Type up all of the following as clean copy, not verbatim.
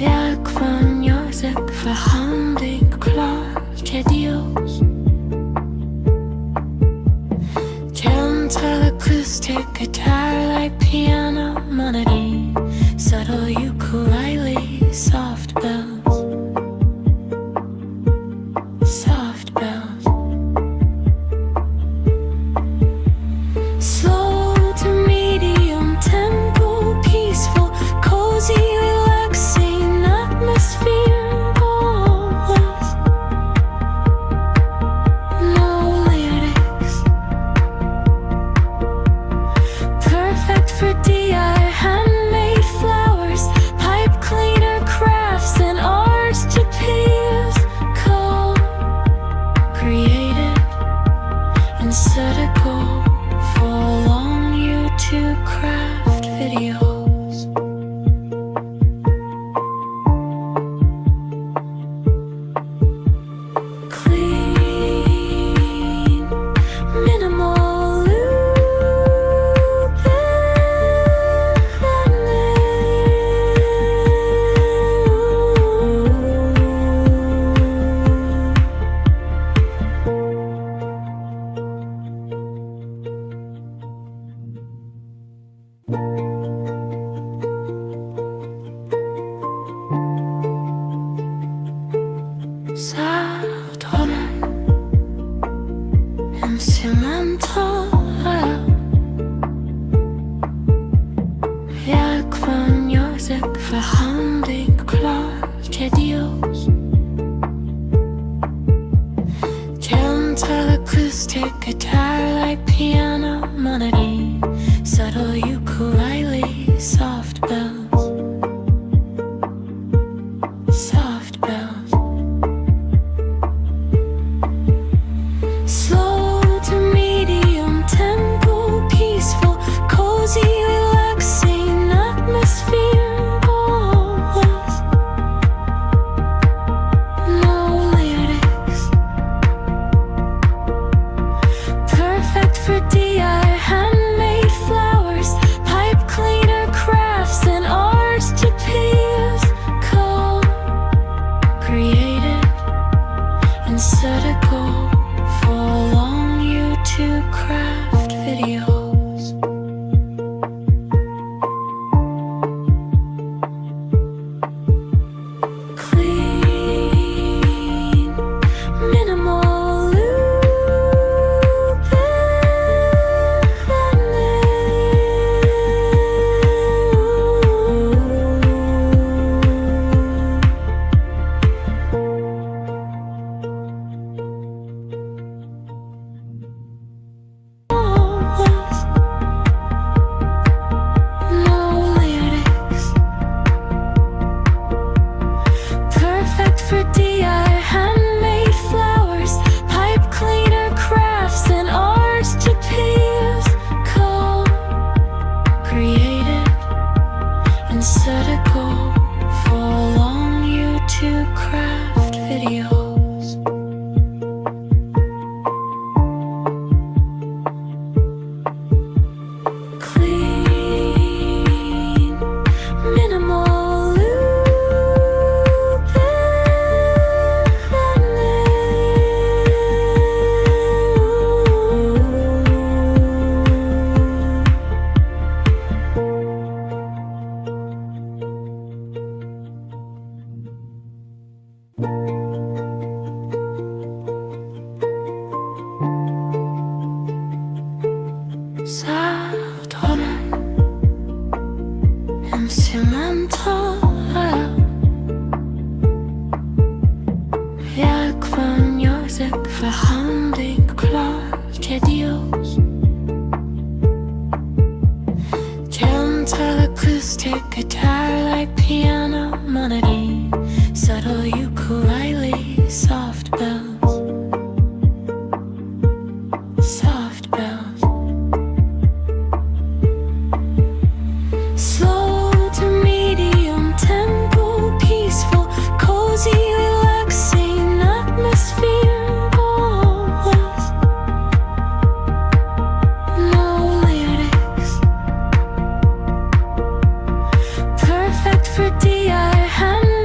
jakvan Josep för handig klart är Dios. Gentle acoustic guitar like piano monody, subtle ukulele, soft bells, soft bells. Slow to medium tempo, peaceful, cozy, relaxing atmosphere. Always no lyrics. Perfect for DI, handmade flowers, pipe cleaner crafts and arts to peers. Co-created and set a goal for long BeYouCraft videos. Clean, minimal loop Saturn and cemental. Jakvan Josep för handig klart är Dios. Gentle acoustic guitar like piano monody, subtle ukulele, soft bells, soft bells. Slow to medium tempo, peaceful, cozy, relaxing atmosphere. Always no lyrics. Perfect for DI, handmade flowers, pipe cleaner crafts and arts to peers. Co-created and set a goal for long BeYouCraft videos. Clean, minimal loop always no lyrics. Perfect for DI, handmade flowers, pipe cleaner crafts and arts to peers. Co-created and set a goal for long BeYouCraft videos. Clean, minimal loop Saturn and cemental. Jakvan Josep för handig klart är Dios. Gentle acoustic guitar like piano monody, subtle ukulele, soft bells, soft bells. Slow to medium tempo, peaceful, cozy, relaxing atmosphere. Always no lyrics. Perfect for DI, handmade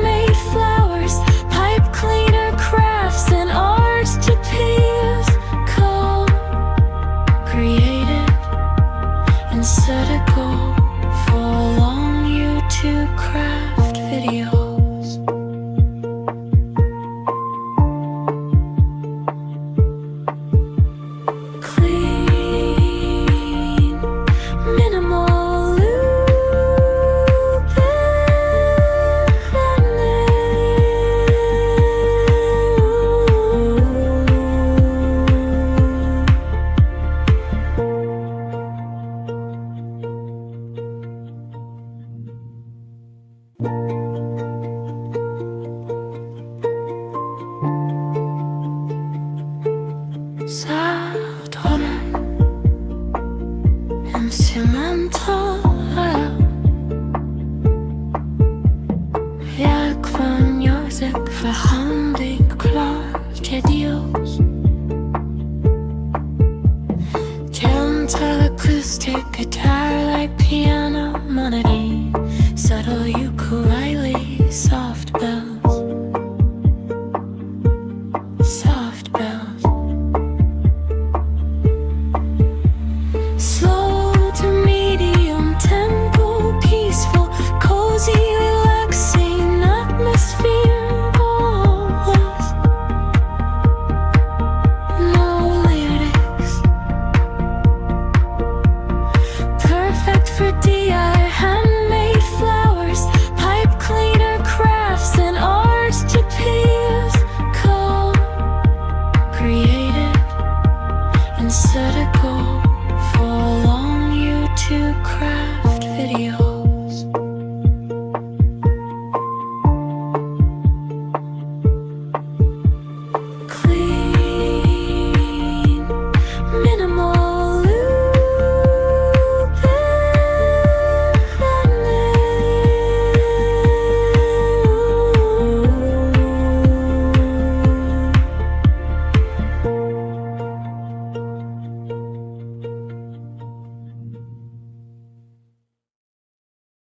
music för handlingsklart ljus. Gentle acoustic guitar like piano monody. Subtle